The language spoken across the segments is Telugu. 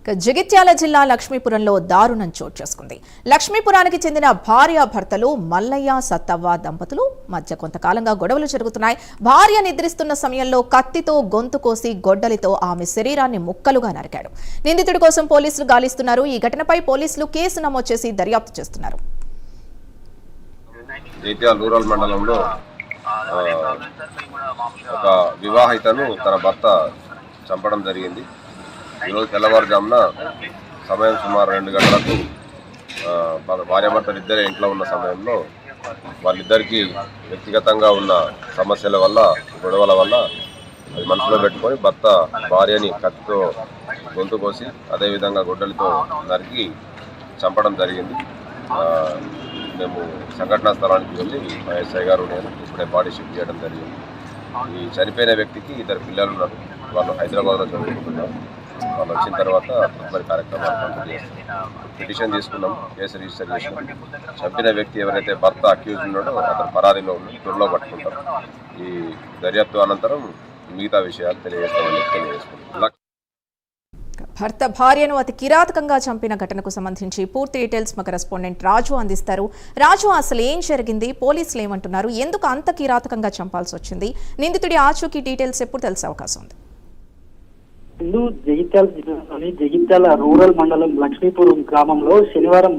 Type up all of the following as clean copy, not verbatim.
జగిత్యాల జిల్లా లక్ష్మీపురంలో దారుణం చోటు చేసుకుంది. లక్ష్మీపురానికి చెందిన భార్యాభర్తలు మల్లయ్య సత్తవ్వ దంపతులు మధ్య కొంతకాలంగా గొడవలు జరుగుతున్నాయి. భార్య నిద్రిస్తున్న సమయంలో కత్తితో గొంతు కోసి గొడ్డలితో ఆమె శరీరాన్ని ముక్కలుగా నరికాడు. నిందితుడి కోసం పోలీసులు గాలిస్తున్నారు. ఈ ఘటనపై పోలీసులు కేసు నమోదు చేసి దర్యాప్తు చేస్తున్నారు. జగిత్యాల రూరల్ మండలంలో ఒక వివాహితను తన భర్త చంపడం జరిగింది. ఈరోజు తెల్లవారుజామున సమయం సుమారు 2 గంటలకు భార్యాభర్తలు ఇద్దరే ఇంట్లో ఉన్న సమయంలో వాళ్ళిద్దరికీ వ్యక్తిగతంగా ఉన్న సమస్యల వల్ల గొడవల వల్ల అది మనసులో పెట్టుకొని భర్త భార్యని కత్తితో గొంతు కోసి అదేవిధంగా గొడ్డలితో నరికి చంపడం జరిగింది. మేము సంఘటనా స్థలానికి వెళ్ళి ఎస్ఐ గారు నేను ఇప్పుడే బాడీ షిఫ్ట్ చేయడం జరిగింది. ఈ చనిపోయిన వ్యక్తికి 2 పిల్లలు ఉన్నారు. వాళ్ళు హైదరాబాద్లో చదువుకుంటున్నారు. వాళ్ళు వచ్చిన తర్వాత తదుపరి కార్యక్రమాలు కంప్లీట్ చేస్తాం. పిటిషన్ తీసుకున్నాం, కేసు రిజిస్టర్ చేసినాం. చంపిన వ్యక్తి ఎవరైతే భర్త అక్యూజ్ ఉన్నాడో అతను పరారీలో ఉండి త్వరలో పట్టుకుంటాం. ఈ దర్యాప్తు అనంతరం మిగతా విషయాలు తెలియజేస్తామని తెలియజేసుకుంటాం. భర్త భార్యను అతి కిరాతకంగా చంపిన ఘటనకు సంబంధించి పూర్తి డీటెయిల్స్ మా కరెస్పాండెంట్ రాజు అందిస్తారు. రాజు, అసలు ఏం జరిగింది? పోలీసులు ఏమంటున్నారు? ఎందుకు అంత కిరాతకంగా చంపాల్సి వచ్చింది? నిందితుడి ఆచూకీ డీటెయిల్స్ ఎప్పుడు తెలిసే అవకాశం ఉంది? జగిత్యాల జిల్లాలోని జగిత్యాల రూరల్ మండలం లక్ష్మీపురం గ్రామంలో శనివారం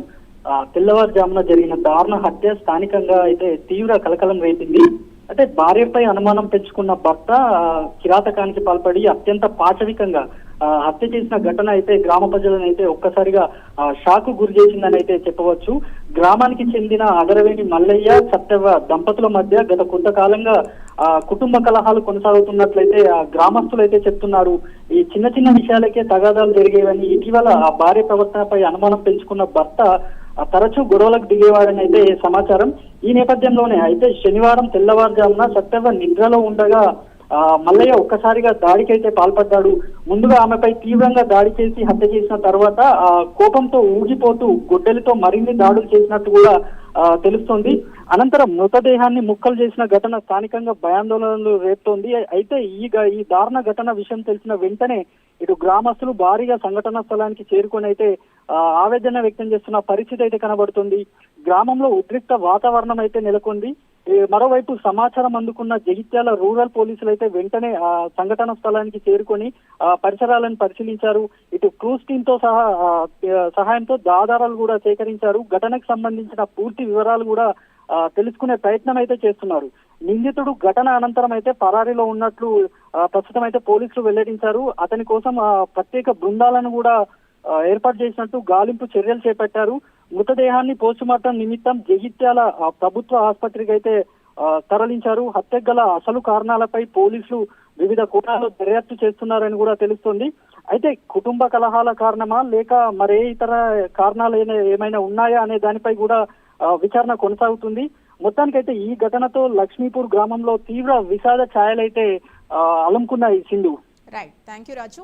తెల్లవారుజామున జరిగిన దారుణ హత్య స్థానికంగా అయితే తీవ్ర కలకలం రేపింది. అంటే భార్యపై అనుమానం పెంచుకున్న భర్త కిరాతకానికి పాల్పడి అత్యంత పాశవికంగా హత్య చేసిన ఘటన అయితే గ్రామ ప్రజలను అయితే ఒక్కసారిగా షాక్ గురి చేసిందని అయితే చెప్పవచ్చు. గ్రామానికి చెందిన అగరవేణి మల్లయ్య సత్తవ్వ దంపతుల మధ్య గత కొంతకాలంగా కుటుంబ కలహాలు కొనసాగుతున్నట్లయితే గ్రామస్తులు అయితే చెప్తున్నారు. ఈ చిన్న చిన్న విషయాలకే తగాదాలు జరిగేవని, ఇటీవల ఆ భార్య ప్రవర్తనపై అనుమానం పెంచుకున్న భర్త తరచూ గొడవలకు దిగేవాడని అయితే సమాచారం. ఈ నేపథ్యంలోనే అయితే శనివారం తెల్లవారుజామున సత్తవ్వ నిద్రలో ఉండగా మల్లయ్య ఒక్కసారిగా దాడికైతే పాల్పడ్డాడు. ముందుగా ఆమెపై తీవ్రంగా దాడి చేసి హత్య చేసిన తర్వాత కోపంతో ఊగిపోతూ గొడ్డలితో మరిన్ని దాడులు చేసినట్టు కూడా తెలుస్తోంది. అనంతరం మృతదేహాన్ని ముక్కలు చేసిన ఘటన స్థానికంగా భయాందోళనలు రేపుతోంది. అయితే ఈ దారుణ ఘటన విషయం తెలిసిన వెంటనే ఇటు గ్రామస్తులు భారీగా సంఘటనా స్థలానికి చేరుకొని అయితే ఆవేదన వ్యక్తం చేస్తున్న పరిస్థితి అయితే కనబడుతుంది. గ్రామంలో ఉద్రిక్త వాతావరణం అయితే నెలకొంది. మరోవైపు సమాచారం అందుకున్న జగిత్యాల రూరల్ పోలీసులు అయితే వెంటనే సంఘటన స్థలానికి చేరుకొని పరిసరాలను పరిశీలించారు. ఇటు క్రూజ్ టీమ్ తో సహాయంతో ఆధారాలు కూడా సేకరించారు. ఘటనకు సంబంధించిన పూర్తి వివరాలు కూడా తెలుసుకునే ప్రయత్నం అయితే చేస్తున్నారు. నిందితుడు ఘటన అనంతరం అయితే పరారీలో ఉన్నట్లు ప్రస్తుతం అయితే పోలీసులు వెల్లడించారు. అతని కోసం ప్రత్యేక బృందాలను కూడా ఏర్పాటు చేసినట్టు గాలింపు చర్యలు చేపట్టారు. మృతదేహాన్ని పోస్టుమార్టం నిమిత్తం జగిత్యాల ప్రభుత్వ ఆసుపత్రికి అయితే తరలించారు. హత్యకు గల అసలు కారణాలపై పోలీసులు వివిధ కోణాల్లో దర్యాప్తు చేస్తున్నారని కూడా తెలుస్తోంది. అయితే కుటుంబ కలహాల కారణమా లేక మరే ఇతర కారణాలు ఏమైనా ఉన్నాయా అనే దానిపై కూడా విచారణ కొనసాగుతుంది. మొత్తానికైతే ఈ ఘటనతో లక్ష్మీపూర్ గ్రామంలో తీవ్ర విషాద ఛాయలైతే అలుముకున్నాయి. Sindhu. Right, thank you Raju.